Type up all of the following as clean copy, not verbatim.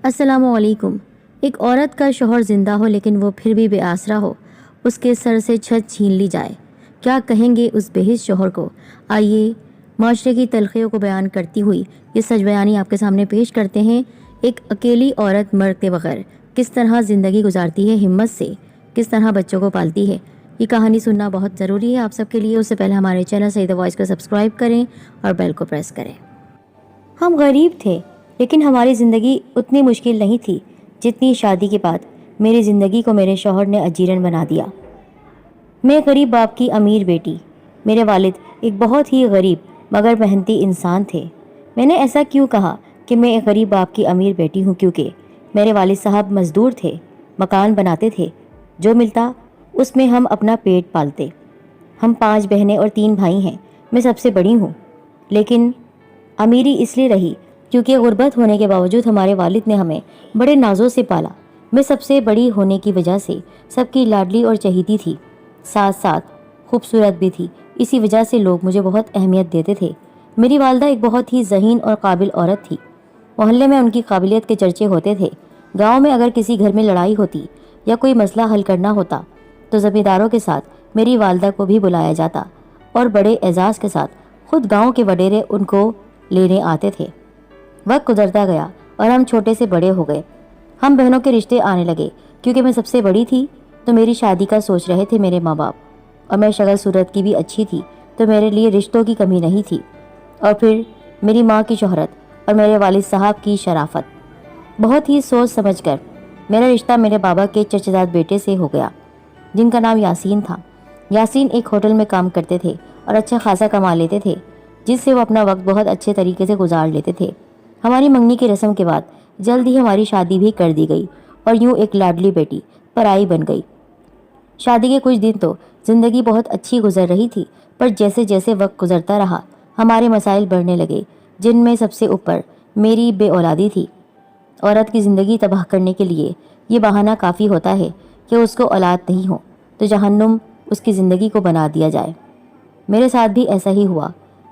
السلام علیکم۔ ایک عورت کا شوہر زندہ ہو لیکن وہ پھر بھی بے آسرا ہو، اس کے سر سے چھت چھین لی جائے، کیا کہیں گے اس بے حس شوہر کو؟ آئیے معاشرے کی تلخیوں کو بیان کرتی ہوئی یہ سچ بیانی آپ کے سامنے پیش کرتے ہیں۔ ایک اکیلی عورت مرد کے بغیر کس طرح زندگی گزارتی ہے، ہمت سے کس طرح بچوں کو پالتی ہے۔ یہ کہانی سننا بہت ضروری ہے آپ سب کے لیے۔ اس سے پہلے ہمارے چینل سعیدہ وائس کو سبسکرائب کریں اور بیل کو پریس کریں۔ ہم غریب تھے لیکن ہماری زندگی اتنی مشکل نہیں تھی جتنی شادی کے بعد میری زندگی کو میرے شوہر نے اجیرن بنا دیا۔ میں غریب باپ کی امیر بیٹی۔ میرے والد ایک بہت ہی غریب مگر محنتی انسان تھے۔ میں نے ایسا کیوں کہا کہ میں ایک غریب باپ کی امیر بیٹی ہوں؟ کیونکہ میرے والد صاحب مزدور تھے، مکان بناتے تھے، جو ملتا اس میں ہم اپنا پیٹ پالتے۔ ہم 5 بہنیں اور 3 بھائی ہیں، میں سب سے بڑی ہوں۔ لیکن امیری اس لیے رہی کیونکہ غربت ہونے کے باوجود ہمارے والد نے ہمیں بڑے نازوں سے پالا۔ میں سب سے بڑی ہونے کی وجہ سے سب کی لاڈلی اور چہیتی تھی، ساتھ ساتھ خوبصورت بھی تھی، اسی وجہ سے لوگ مجھے بہت اہمیت دیتے تھے۔ میری والدہ ایک بہت ہی ذہین اور قابل عورت تھی۔ محلے میں ان کی قابلیت کے چرچے ہوتے تھے۔ گاؤں میں اگر کسی گھر میں لڑائی ہوتی یا کوئی مسئلہ حل کرنا ہوتا تو زمینداروں کے ساتھ میری والدہ کو بھی بلایا جاتا اور بڑے اعزاز کے ساتھ خود گاؤں کے وڈیرے ان کو لینے آتے تھے۔ وقت گزرتا گیا اور ہم چھوٹے سے بڑے ہو گئے۔ ہم بہنوں کے رشتے آنے لگے۔ کیونکہ میں سب سے بڑی تھی تو میری شادی کا سوچ رہے تھے میرے ماں باپ، اور میں شکل صورت کی بھی اچھی تھی تو میرے لیے رشتوں کی کمی نہیں تھی۔ اور پھر میری ماں کی شہرت اور میرے والد صاحب کی شرافت، بہت ہی سوچ سمجھ کر میرا رشتہ میرے بابا کے چچزاد بیٹے سے ہو گیا جن کا نام یاسین تھا۔ یاسین ایک ہوٹل میں کام کرتے تھے اور اچھا خاصا کما لیتے تھے، جس سے وہ اپنا وقت بہت اچھے طریقے سے گزار لیتے تھے۔ ہماری منگنی کی رسم کے بعد جلد ہی ہماری شادی بھی کر دی گئی اور یوں ایک لاڈلی بیٹی پرائی بن گئی۔ شادی کے کچھ دن تو زندگی بہت اچھی گزر رہی تھی، پر جیسے جیسے وقت گزرتا رہا ہمارے مسائل بڑھنے لگے، جن میں سب سے اوپر میری بے اولادی تھی۔ عورت کی زندگی تباہ کرنے کے لیے یہ بہانہ کافی ہوتا ہے کہ اس کو اولاد نہیں ہو تو جہنم اس کی زندگی کو بنا دیا جائے۔ میرے ساتھ بھی ایسا ہی ہوا۔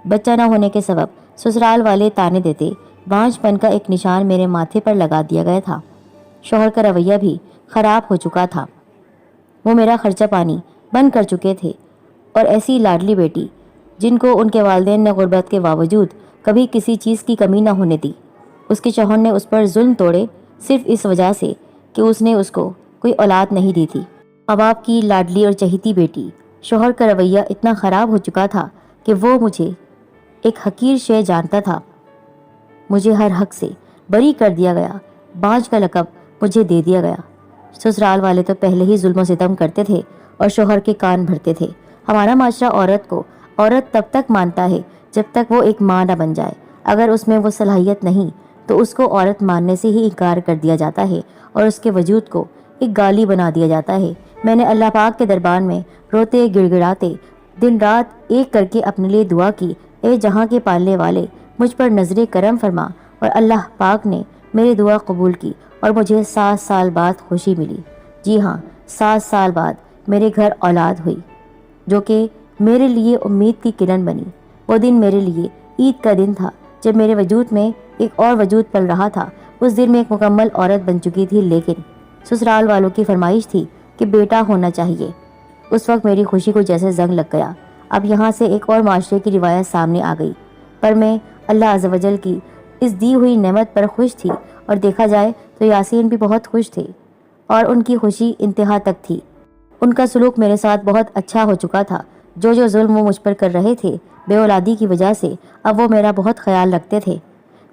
بچہ نہ ہونے کے سبب سسرال والے تانے دیتے، بانجھ پن کا ایک نشان میرے ماتھے پر لگا دیا گیا تھا۔ شوہر کا رویہ بھی خراب ہو چکا تھا، وہ میرا خرچہ پانی بند کر چکے تھے، اور ایسی لاڈلی بیٹی جن کو ان کے والدین نے غربت کے باوجود کبھی کسی چیز کی کمی نہ ہونے دی، اس کے شوہر نے اس پر ظلم توڑے صرف اس وجہ سے کہ اس نے اس کو کوئی اولاد نہیں دی تھی۔ اب آپ کی لاڈلی اور چہیتی بیٹی شوہر کا رویہ اتنا خراب ہو چکا تھا کہ وہ مجھے ایک حقیر شے جانتا تھا۔ مجھے ہر حق سے بری کر دیا گیا، بانجھ کا لقب مجھے دے دیا گیا۔ سسرال والے تو پہلے ہی ظلم و ستم کرتے تھے اور شوہر کے کان بھرتے تھے۔ ہمارا معاشرہ عورت کو عورت تب تک مانتا ہے جب تک وہ ایک ماں نہ بن جائے۔ اگر اس میں وہ صلاحیت نہیں تو اس کو عورت ماننے سے ہی انکار کر دیا جاتا ہے اور اس کے وجود کو ایک گالی بنا دیا جاتا ہے۔ میں نے اللہ پاک کے دربار میں روتے گڑ گڑاتے دن رات ایک کر کے اپنے لیے دعا کی، اے جہاں کے پالنے والے مجھ پر نظر کرم فرما، اور اللہ پاک نے میری دعا قبول کی اور مجھے 7 سال بعد خوشی ملی۔ جی ہاں، 7 سال بعد میرے گھر اولاد ہوئی، جو کہ میرے لیے امید کی کرن بنی۔ وہ دن میرے لیے عید کا دن تھا جب میرے وجود میں ایک اور وجود پل رہا تھا۔ اس دن میں ایک مکمل عورت بن چکی تھی، لیکن سسرال والوں کی فرمائش تھی کہ بیٹا ہونا چاہیے۔ اس وقت میری خوشی کو جیسے زنگ لگ گیا۔ اب یہاں سے ایک اور معاشرے کی روایت سامنے آ گئی، پر میں اللہ عز و جل کی اس دی ہوئی نعمت پر خوش تھی، اور دیکھا جائے تو یاسین بھی بہت خوش تھے اور ان کی خوشی انتہا تک تھی۔ ان کا سلوک میرے ساتھ بہت اچھا ہو چکا تھا۔ جو ظلم وہ مجھ پر کر رہے تھے بے اولادی کی وجہ سے، اب وہ میرا بہت خیال رکھتے تھے۔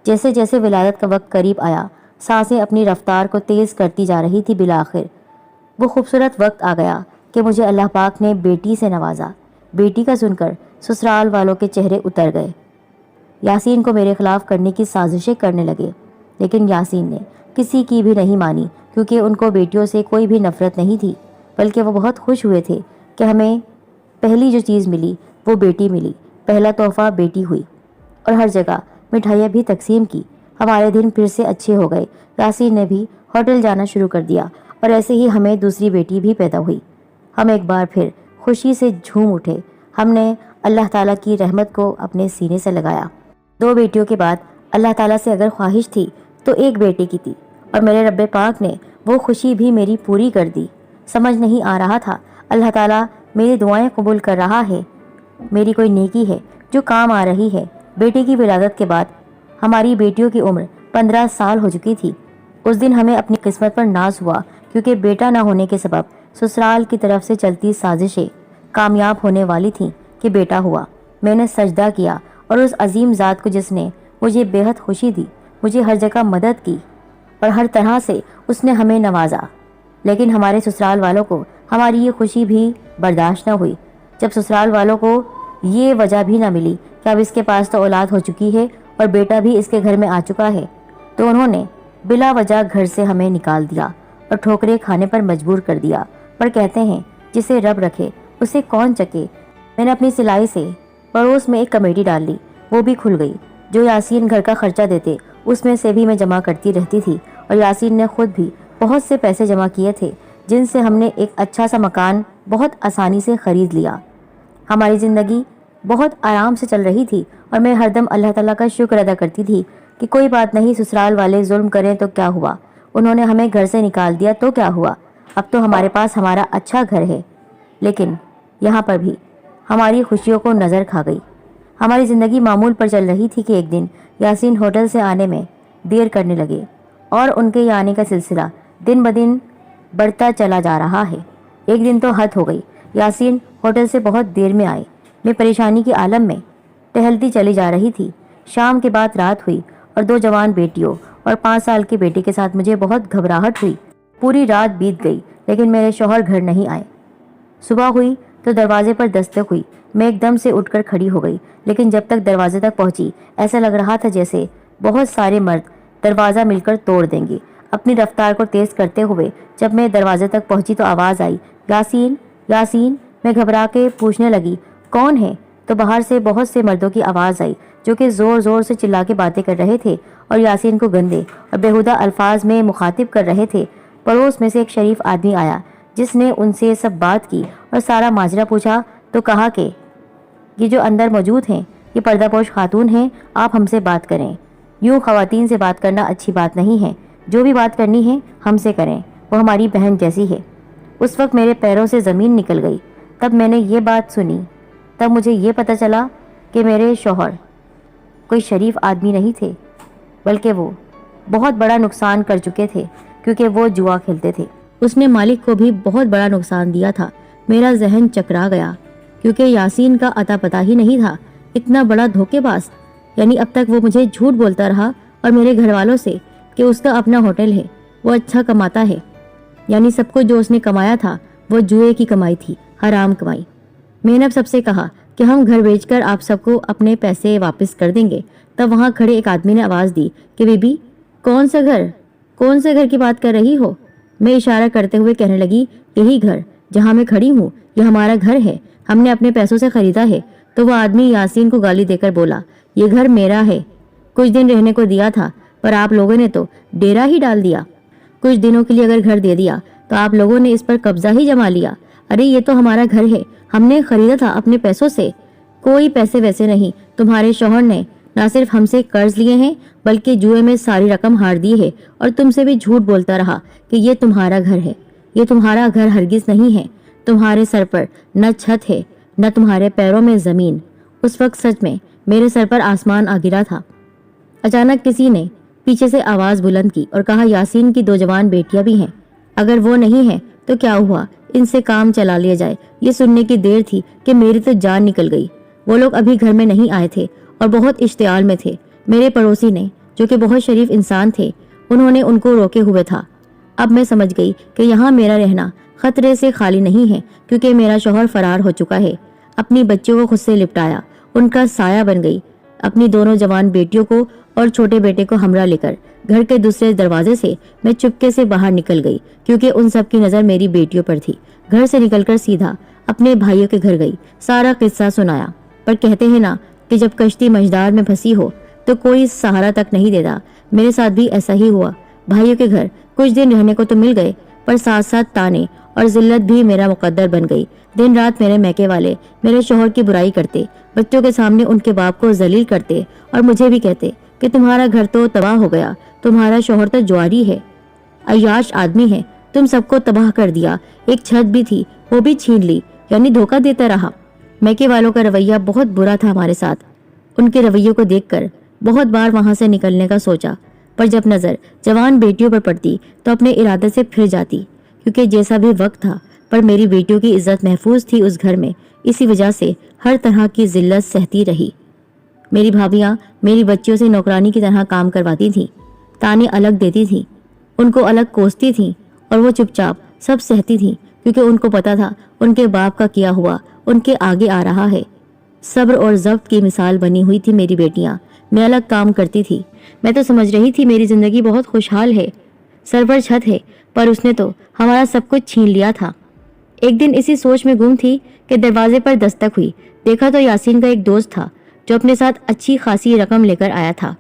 جیسے جیسے ولادت کا وقت قریب آیا، سانسیں اپنی رفتار کو تیز کرتی جا رہی تھی۔ بالآخر وہ خوبصورت وقت آ گیا کہ مجھے اللہ پاک نے بیٹی سے نوازا۔ بیٹی کا سن کر سسرال والوں کے چہرے اتر گئے۔ یاسین کو میرے خلاف کرنے کی سازشیں کرنے لگے، لیکن یاسین نے کسی کی بھی نہیں مانی، کیونکہ ان کو بیٹیوں سے کوئی بھی نفرت نہیں تھی، بلکہ وہ بہت خوش ہوئے تھے کہ ہمیں پہلی جو چیز ملی وہ بیٹی ملی۔ پہلا تحفہ بیٹی ہوئی، اور ہر جگہ مٹھائیاں بھی تقسیم کی۔ ہمارے دن پھر سے اچھے ہو گئے۔ یاسین نے بھی ہوٹل جانا شروع کر دیا، اور ایسے ہی ہمیں دوسری بیٹی بھی پیدا ہوئی۔ ہم ایک بار پھر خوشی سے جھوم اٹھے۔ ہم نے اللہ تعالیٰ کی رحمت کو اپنے سینے سے لگایا۔ 2 بیٹیوں کے بعد اللہ تعالیٰ سے اگر خواہش تھی تو ایک بیٹے کی تھی، اور میرے رب پاک نے وہ خوشی بھی میری پوری کر دی۔ سمجھ نہیں آ رہا تھا اللہ تعالیٰ میری دعائیں قبول کر رہا ہے، میری کوئی نیکی ہے جو کام آ رہی ہے۔ بیٹے کی ولادت کے بعد ہماری بیٹیوں کی عمر 15 سال ہو چکی تھی۔ اس دن ہمیں اپنی قسمت پر ناز ہوا، کیونکہ بیٹا نہ ہونے کے سبب سسرال کی طرف سے چلتی سازشیں کامیاب ہونے والی تھیں کہ بیٹا ہوا۔ میں نے سجدہ کیا اور اس عظیم ذات کو جس نے مجھے بے حد خوشی دی، مجھے ہر جگہ مدد کی اور ہر طرح سے اس نے ہمیں نوازا، لیکن ہمارے سسرال والوں کو ہماری یہ خوشی بھی برداشت نہ ہوئی۔ جب سسرال والوں کو یہ وجہ بھی نہ ملی کہ اب اس کے پاس تو اولاد ہو چکی ہے اور بیٹا بھی اس کے گھر میں آ چکا ہے، تو انہوں نے بلا وجہ گھر سے ہمیں نکال دیا اور ٹھوکریں کھانے پر مجبور کر دیا۔ پر کہتے ہیں جسے رب رکھے اسے کون چکے۔ میں نے اپنی سلائی سے پڑوس میں ایک کمیٹی ڈال لی، وہ بھی کھل گئی۔ جو یاسین گھر کا خرچہ دیتے اس میں سے بھی میں جمع کرتی رہتی تھی، اور یاسین نے خود بھی بہت سے پیسے جمع کیے تھے، جن سے ہم نے ایک اچھا سا مکان بہت آسانی سے خرید لیا۔ ہماری زندگی بہت آرام سے چل رہی تھی اور میں ہر دم اللہ تعالیٰ کا شکر ادا کرتی تھی کہ کوئی بات نہیں، سسرال والے ظلم کریں تو کیا ہوا، انہوں نے ہمیں گھر سے نکال دیا تو کیا ہوا، اب تو ہمارے پاس ہمارا اچھا گھر ہے۔ لیکن یہاں پر بھی ہماری خوشیوں کو نظر کھا گئی۔ ہماری زندگی معمول پر چل رہی تھی کہ ایک دن یاسین ہوٹل سے آنے میں دیر کرنے لگے، اور ان کے آنے کا سلسلہ دن بدن بڑھتا چلا جا رہا ہے۔ ایک دن تو حد ہو گئی، یاسین ہوٹل سے بہت دیر میں آئے۔ میں پریشانی کے عالم میں ٹہلتی چلی جا رہی تھی۔ شام کے بعد رات ہوئی اور 2 جوان بیٹیوں اور 5 سال کے بیٹے کے ساتھ مجھے بہت گھبراہٹ ہوئی۔ پوری رات بیت گئی لیکن میرے شوہر گھر نہیں آئے۔ صبح ہوئی تو دروازے پر دستک ہوئی۔ میں ایک دم سے اٹھ کر کھڑی ہو گئی، لیکن جب تک دروازے تک پہنچی ایسا لگ رہا تھا جیسے بہت سارے مرد دروازہ مل کر توڑ دیں گے۔ اپنی رفتار کو تیز کرتے ہوئے جب میں دروازے تک پہنچی تو آواز آئی، یاسین، یاسین۔ میں گھبرا کے پوچھنے لگی کون ہے، تو باہر سے بہت سے مردوں کی آواز آئی جو کہ زور زور سے چلا کے باتیں کر رہے تھے اور یاسین کو گندے اور بیہودہ الفاظ میں مخاطب کر رہے تھے۔ پڑوس میں سے ایک شریف آدمی آیا جس نے ان سے سب بات کی اور سارا ماجرا پوچھا، تو کہا کہ یہ جو اندر موجود ہیں یہ پردہ پوش خاتون ہیں، آپ ہم سے بات کریں۔ یوں خواتین سے بات کرنا اچھی بات نہیں ہے، جو بھی بات کرنی ہے ہم سے کریں، وہ ہماری بہن جیسی ہے۔ اس وقت میرے پیروں سے زمین نکل گئی۔ تب میں نے یہ بات سنی، تب مجھے یہ پتہ چلا کہ میرے شوہر کوئی شریف آدمی نہیں تھے، بلکہ وہ بہت بڑا نقصان کر چکے تھے، کیونکہ وہ جوا کھیلتے تھے۔ اس نے مالک کو بھی بہت بڑا نقصان دیا تھا۔ میرا ذہن چکرا گیا، کیونکہ یاسین کا اتا پتہ ہی نہیں تھا، اتنا بڑا دھوکے باز۔ یعنی اب تک وہ مجھے جھوٹ بولتا رہا اور میرے گھر والوں سے کہ اس کا اپنا ہوٹل ہے، وہ اچھا کماتا ہے، یعنی سب کو جو اس نے کمایا تھا وہ جوئے کی کمائی تھی، حرام کمائی۔ میں نے اب سب سے کہا کہ ہم گھر بیچ کر آپ سب کو اپنے پیسے واپس کر دیں گے۔ تب وہاں کھڑے ایک آدمی نے آواز دی کہ بی بی، کون سے گھر کی بات کر رہی ہو؟ میں اشارہ کرتے ہوئے کہنے لگی، یہی گھر جہاں میں کھڑی ہوں، یہ ہمارا گھر ہے، ہم نے اپنے پیسوں سے خریدا ہے۔ تو وہ آدمی یاسین کو گالی دے کر بولا، یہ گھر میرا ہے، کچھ دن رہنے کو دیا تھا، پر آپ لوگوں نے تو ڈیرا ہی ڈال دیا۔ کچھ دنوں کے لیے اگر گھر دے دیا تو آپ لوگوں نے اس پر قبضہ ہی جما لیا۔ ارے یہ تو ہمارا گھر ہے، ہم نے خریدا تھا اپنے پیسوں سے، کوئی پیسے ویسے نہیں۔ تمہارے شوہر نے نہ صرف ہم سے قرض لیے ہیں بلکہ جوئے میں ساری رقم ہار دی ہے، اور تم سے بھی جھوٹ بولتا رہا کہ یہ تمہارا گھر ہے۔ یہ تمہارا گھر ہرگز نہیں ہے، تمہارے سر پر نہ چھت ہے نہ تمہارے پیروں میں زمین۔ اس وقت سچ میں میرے سر پر آسمان آ گرا تھا۔ اچانک کسی نے پیچھے سے آواز بلند کی اور کہا، یاسین کی 2 جوان بیٹیاں بھی ہیں، اگر وہ نہیں ہیں تو کیا ہوا، ان سے کام چلا لیا جائے۔ یہ سننے کی دیر تھی کہ میری تو جان نکل گئی۔ وہ لوگ ابھی گھر میں نہیں آئے تھے اور بہت اشتعال میں تھے۔ میرے پڑوسی نے، جو کہ بہت شریف انسان تھے، انہوں نے ان کو روکے ہوئے تھا۔ اب میں سمجھ گئی کہ یہاں میرا رہنا خطرے سے خالی نہیں ہے، کیونکہ میرا شوہر فرار ہو چکا ہے۔ اپنی بچیوں کو خود سے لپٹایا، ان کا سایہ بن گئی۔ اپنی دونوں جوان بیٹیوں کو اور چھوٹے بیٹے کو ہمراہ لے کر گھر کے دوسرے دروازے سے میں چپکے سے باہر نکل گئی، کیونکہ ان سب کی نظر میری بیٹیوں پر تھی۔ گھر سے نکل کر سیدھا اپنے بھائیوں کے گھر گئی، سارا قصہ سنایا۔ پر کہتے ہیں نا کہ جب کشتی مجدار میں پھنسی ہو تو کوئی سہارا تک نہیں دیتا، میرے ساتھ بھی ایسا ہی ہوا۔ بھائیوں کے گھر کچھ دن رہنے کو تو مل گئے، پر ساتھ ساتھ تانے اور ذلت بھی میرا مقدر بن گئی۔ دن رات میرے میکے والے میرے شوہر کی برائی کرتے، بچوں کے سامنے ان کے باپ کو ذلیل کرتے اور مجھے بھی کہتے کہ تمہارا گھر تو تباہ ہو گیا، تمہارا شوہر تو جواری ہے۔ عیاش آدمی ہے, تم سب کو تباہ کر دیا, ایک چھت بھی تھی وہ بھی چھین لی, یعنی دھوکہ دیتا رہا. میکے والوں کا رویہ بہت برا تھا ہمارے ساتھ. ان کے رویوں کو دیکھ کر بہت بار وہاں سے نکلنے کا سوچا, پر جب نظر جوان بیٹیوں پر پڑتی تو اپنے ارادے سے پھر جاتی, کیونکہ جیسا بھی وقت تھا پر میری بیٹیوں کی عزت محفوظ تھی اس گھر میں. اسی وجہ سے ہر طرح کی ذلت سہتی رہی. میری بھابیاں میری بچیوں سے نوکرانی کی طرح کام کرواتی تھیں, تانے الگ دیتی تھیں, ان کو الگ کوستی تھیں, اور وہ چپ چاپ سب سہتی تھیں, کیونکہ ان کو پتا تھا ان کے باپ کا کیا ہوا ان کے آگے آ رہا ہے. صبر اور ضبط کی مثال بنی ہوئی تھی میری بیٹیاں. میں الگ کام کرتی تھی. میں تو سمجھ رہی تھی میری زندگی بہت خوشحال ہے, سر پر چھت ہے, پر اس نے تو ہمارا سب کچھ چھین لیا تھا. ایک دن اسی سوچ میں گم تھی کہ دروازے پر دستک ہوئی. دیکھا تو یاسین کا ایک دوست تھا جو اپنے ساتھ اچھی خاصی رقم لے کر آیا تھا,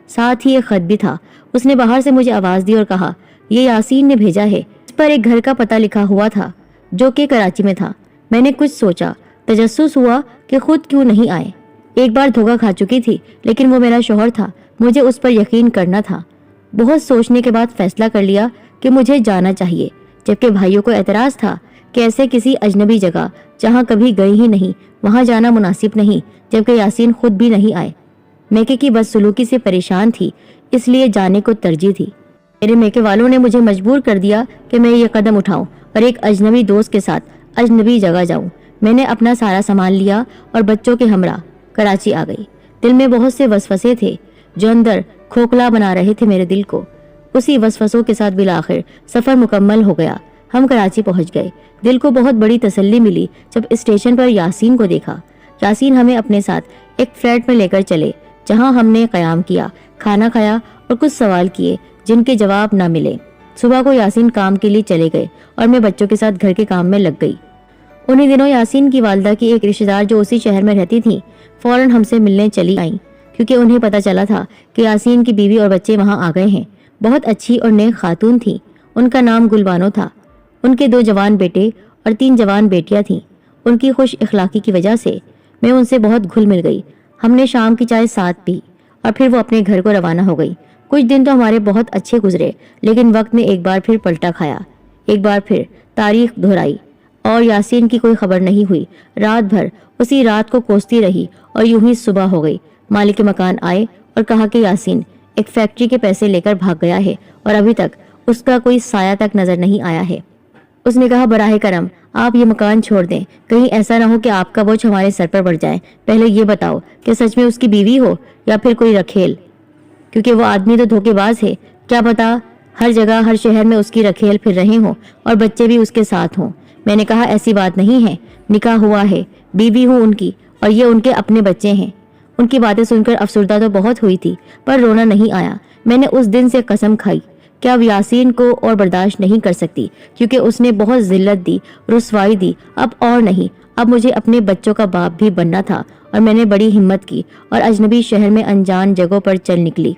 ساتھ ہی ایک خط بھی تھا. اس نے باہر سے مجھے آواز دی اور کہا, یہ یاسین نے بھیجا ہے. اس پر ایک گھر کا پتہ لکھا ہوا تھا جو کہ کراچی میں تھا. میں نے کچھ سوچا, تجسس ہوا کہ خود کیوں نہیں آئے. ایک بار دھوکہ کھا چکی تھی, لیکن وہ میرا شوہر تھا, مجھے اس پر یقین کرنا تھا. بہت سوچنے کے بعد فیصلہ کر لیا کہ مجھے جانا چاہیے, جبکہ بھائیوں کو اعتراض تھا کہ ایسے کسی اجنبی جگہ جہاں کبھی گئی ہی نہیں وہاں جانا مناسب نہیں, جبکہ یاسین خود بھی نہیں آئے. میکے کی بدسلوکی سے پریشان تھی, اس لیے جانے کو ترجیح تھی. میرے میکے والوں نے مجھے مجبور کر دیا کہ میں یہ قدم اٹھاؤں اور ایک اجنبی دوست کے ساتھ اجنبی جگہ جاؤں. میں نے اپنا سارا سامان لیا اور بچوں کے ہمراہ کراچی آ گئی. دل میں بہت سے وسوسے تھے جو اندر کھوکھلا بنا رہے تھے میرے دل کو. اسی وسوسوں کے ساتھ بالآخر سفر مکمل ہو گیا. ہم کراچی پہنچ گئے. دل کو بہت بڑی تسلی ملی جب اسٹیشن پر یاسین کو دیکھا. یاسین ہمیں اپنے ساتھ ایک فلیٹ میں لے کر چلے, جہاں ہم نے قیام کیا, کھانا کھایا اور کچھ سوال کیے جن کے جواب نہ ملے. صبح کو یاسین کام کے لیے چلے گئے اور میں بچوں کے ساتھ گھر کے کام میں لگ گئی. انہی دنوں یاسین کی والدہ کی ایک رشتہ دار جو اسی شہر میں رہتی تھی فوراً ہم سے ملنے چلی آئیں, کیونکہ انہیں پتہ چلا تھا کہ یاسین کی بیوی اور بچے وہاں آ گئے ہیں. بہت اچھی اور نیک خاتون تھی. ان کا نام گلبانو تھا. ان کے 2 جوان بیٹے اور 3 جوان بیٹیاں تھیں. ان کی خوش اخلاقی کی وجہ سے میں ان سے بہت گھل مل گئی. ہم نے شام کی چائے ساتھ پی اور پھر وہ اپنے گھر کو روانہ ہو گئی. کچھ دن تو ہمارے بہت اچھے گزرے, لیکن وقت نے ایک بار پھر پلٹا کھایا. ایک بار پھر تاریخ دہرائی اور یاسین کی کوئی خبر نہیں ہوئی. رات بھر اسی رات کو کوستی رہی اور یوں ہی صبح ہو گئی. مالک مکان آئے اور کہا کہ یاسین ایک فیکٹری کے پیسے لے کر بھاگ گیا ہے اور ابھی تک اس کا کوئی سایہ تک نظر نہیں آیا ہے. اس نے کہا, براہ کرم آپ یہ مکان چھوڑ دیں, کہیں ایسا نہ ہو کہ آپ کا بوجھ ہمارے سر پر بڑھ جائے. پہلے یہ بتاؤ کہ سچ میں اس کی بیوی ہو یا پھر کوئی رکھیل, کیونکہ وہ آدمی تو دھوکے باز ہے. کیا پتا ہر جگہ ہر شہر میں اس کی رکھیل پھر رہے ہوں اور بچے بھی اس کے ساتھ ہوں. میں نے کہا, ایسی بات نہیں ہے, نکاح ہوا ہے, بیوی ہوں ان کی, اور یہ ان کے اپنے بچے ہیں. ان کی باتیں سن کر افسردہ تو بہت ہوئی تھی, پر رونا نہیں آیا. میں نے اس دن سے قسم کھائی کہ اب یاسین کو اور برداشت نہیں کر سکتی, کیونکہ اس نے بہت ذلت دی, رسوائی دی. اب اور نہیں, اب مجھے اپنے بچوں کا باپ بھی بننا تھا. اور میں نے بڑی ہمت کی اور اجنبی شہر میں انجان جگہوں پر چل نکلی.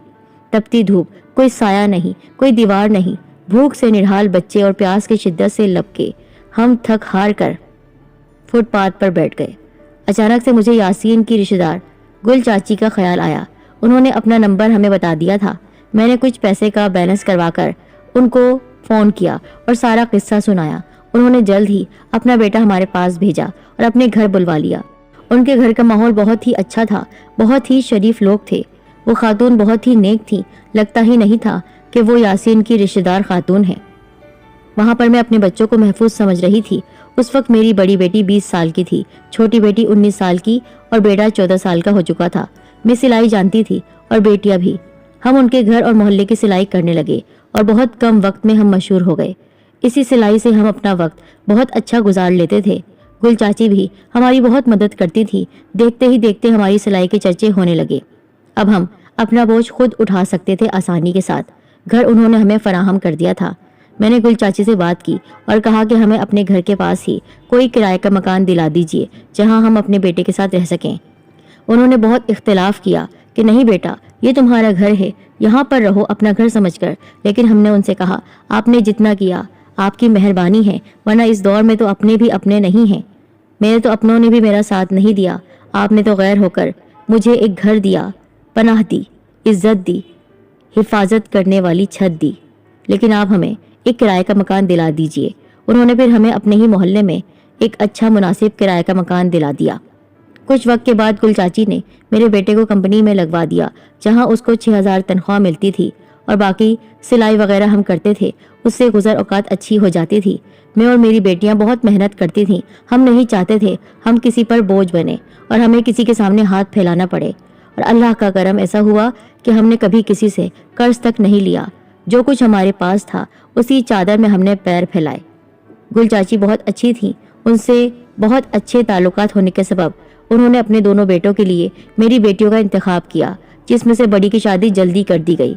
تپتی دھوپ, کوئی سایہ نہیں, کوئی دیوار نہیں, بھوک سے نڈھال بچے اور پیاس کی شدت سے لپکے ہم تھک ہار کر فٹ پاتھ پر بیٹھ گئے. اچانک سے مجھے یاسین کی رشتہ دار گل چاچی کا خیال آیا. انہوں نے اپنا نمبر ہمیں بتا دیا تھا. میں نے کچھ پیسے کا بیلنس کروا کر ان کو فون کیا اور سارا قصہ سنایا. انہوں نے جلد ہی اپنا بیٹا ہمارے پاس بھیجا اور اپنے گھر بلوا لیا. ان کے گھر کا ماحول بہت ہی اچھا تھا, بہت ہی شریف لوگ تھے. وہ خاتون بہت ہی نیک تھی, لگتا ہی نہیں تھا کہ وہ یاسین کی رشتہ دار خاتون ہے. وہاں پر میں اپنے بچوں کو محفوظ سمجھ رہی تھی. اس وقت میری بڑی بیٹی 20 سال کی تھی, چھوٹی بیٹی 19 سال کی اور بیٹا 14 سال کا ہو چکا تھا. میں سلائی جانتی تھی اور بیٹیاں بھی. ہم ان کے گھر اور محلے کی سلائی کرنے لگے اور بہت کم وقت میں ہم مشہور ہو گئے. اسی سلائی سے ہم اپنا وقت بہت اچھا گزار لیتے تھے. گل چاچی بھی ہماری بہت مدد کرتی تھی. دیکھتے ہی دیکھتے ہماری سلائی کے چرچے ہونے لگے. اب ہم اپنا بوجھ خود اٹھا سکتے تھے آسانی کے ساتھ. گھر انہوں نے ہمیں فراہم کر دیا تھا. میں نے گل چاچی سے بات کی اور کہا کہ ہمیں اپنے گھر کے پاس ہی کوئی کرائے کا مکان دلا دیجیے جہاں ہم اپنے بیٹے کے ساتھ رہ سکیں. انہوں نے بہت اختلاف کیا کہ نہیں بیٹا, یہ تمہارا گھر ہے, یہاں پر رہو اپنا گھر سمجھ کر. لیکن ہم نے ان سے کہا, آپ نے جتنا کیا آپ کی مہربانی ہے, ورنہ اس دور میں تو اپنے بھی اپنے نہیں ہیں. میرے تو اپنوں نے بھی میرا ساتھ نہیں دیا. آپ نے تو غیر ہو کر مجھے ایک گھر دیا, پناہ دی, عزت دی, حفاظت کرنے والی چھت دی. لیکن آپ ہمیں ایک کرائے کا مکان دلا دیجئے۔ انہوں نے پھر ہمیں اپنے ہی محلے میں ایک اچھا مناسب کرائے کا مکان دلا دیا۔ کچھ وقت کے بعد گل چاچی نے میرے بیٹے کو کمپنی میں لگوا دیا، جہاں اس کو 6,000 تنخواہ ملتی تھی اور باقی سلائی وغیرہ ہم کرتے تھے، اس سے گزر اوقات اچھی ہو جاتی تھی۔ میں اور میری بیٹیاں بہت محنت کرتی تھیں، ہم نہیں چاہتے تھے ہم کسی پر بوجھ بنے اور ہمیں کسی کے سامنے ہاتھ پھیلانا پڑے، اور اللہ کا کرم ایسا ہوا کہ ہم نے کبھی کسی سے قرض تک نہیں لیا۔ جو کچھ ہمارے پاس تھا اسی چادر میں ہم نے پیر پھیلائے۔ گل چاچی بہت اچھی تھیں، ان سے بہت اچھے تعلقات ہونے کے سبب انہوں نے اپنے دونوں بیٹوں کے لیے میری بیٹیوں کا انتخاب کیا، جس میں سے بڑی کی شادی جلدی کر دی گئی،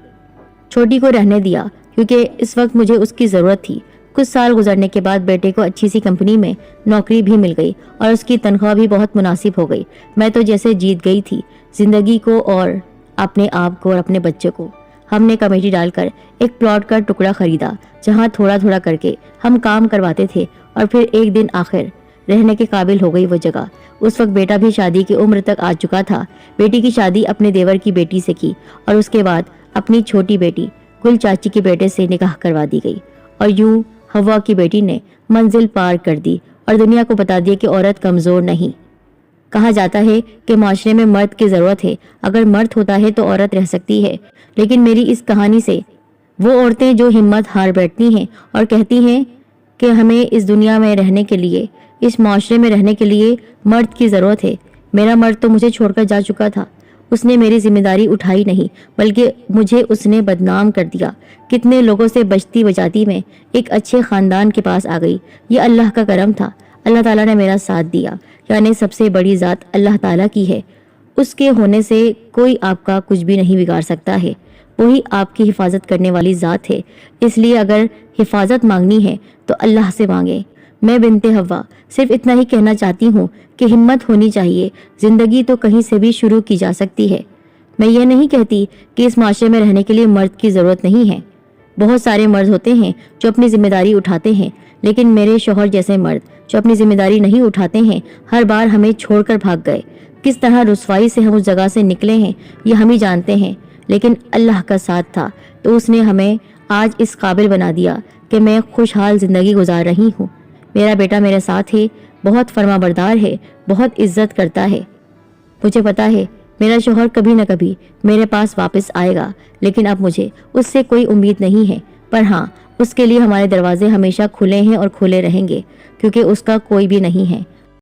چھوٹی کو رہنے دیا کیونکہ اس وقت مجھے اس کی ضرورت تھی۔ کچھ سال گزرنے کے بعد بیٹے کو اچھی سی کمپنی میں نوکری بھی مل گئی اور اس کی تنخواہ بھی بہت مناسب ہو گئی۔ میں تو جیسے جیت گئی تھی زندگی کو اور اپنے آپ کو اور اپنے بچے کو۔ ہم نے کمیٹی ڈال کر ایک پلاٹ کا ٹکڑا خریدا، جہاں تھوڑا تھوڑا کر کے ہم کام کرواتے تھے، اور پھر ایک دن آخر رہنے کے قابل ہو گئی وہ جگہ۔ اس وقت بیٹا بھی شادی کی عمر تک آ چکا تھا۔ بیٹی کی شادی اپنے دیور کی بیٹی سے کی اور اس کے بعد اپنی چھوٹی بیٹی گل چاچی کے بیٹے سے نکاح کروا دی گئی، اور یوں ہوا کی بیٹی نے منزل پار کر دی اور دنیا کو بتا دیا کہ عورت کمزور نہیں۔ کہا جاتا ہے کہ معاشرے میں مرد کی ضرورت ہے، اگر مرد ہوتا ہے تو عورت رہ سکتی ہے، لیکن میری اس کہانی سے وہ عورتیں جو ہمت ہار بیٹھتی ہیں اور کہتی ہیں کہ ہمیں اس دنیا میں رہنے کے لیے، اس معاشرے میں رہنے کے لیے مرد کی ضرورت ہے۔ میرا مرد تو مجھے چھوڑ کر جا چکا تھا، اس نے میری ذمہ داری اٹھائی نہیں بلکہ مجھے اس نے بدنام کر دیا۔ کتنے لوگوں سے بچتی بچاتی میں ایک اچھے خاندان کے پاس آ گئی۔ یہ اللہ کا کرم تھا، اللہ تعالیٰ نے میرا ساتھ دیا، یعنی سب سے بڑی ذات اللہ تعالیٰ کی ہے، اس کے ہونے سے کوئی آپ کا کچھ بھی نہیں بگاڑ سکتا ہے، وہی آپ کی حفاظت کرنے والی ذات ہے۔ اس لیے اگر حفاظت مانگنی ہے تو اللہ سے مانگے۔ میں بنت حوا صرف اتنا ہی کہنا چاہتی ہوں کہ ہمت ہونی چاہیے، زندگی تو کہیں سے بھی شروع کی جا سکتی ہے۔ میں یہ نہیں کہتی کہ اس معاشرے میں رہنے کے لیے مرد کی ضرورت نہیں ہے، بہت سارے مرد ہوتے ہیں جو اپنی ذمہ داری اٹھاتے ہیں، لیکن میرے شوہر جیسے مرد جو اپنی ذمہ داری نہیں اٹھاتے ہیں، ہر بار ہمیں چھوڑ کر بھاگ گئے۔ کس طرح رسوائی سے ہم اس جگہ سے نکلے ہیں یہ ہم ہی جانتے ہیں، لیکن اللہ کا ساتھ تھا تو اس نے ہمیں آج اس قابل بنا دیا کہ میں خوشحال زندگی گزار رہی ہوں۔ میرا بیٹا میرے ساتھ ہے، بہت فرما بردار ہے، بہت عزت کرتا ہے۔ مجھے پتا ہے میرا شوہر کبھی نہ کبھی میرے پاس واپس آئے گا، لیکن اب مجھے اس سے کوئی امید نہیں ہے، پر ہاں اس کے لیے ہمارے دروازے ہمیشہ کھلے ہیں اور کھلے رہیں گے، کیونکہ اس کا کوئی بھی نہیں ہے۔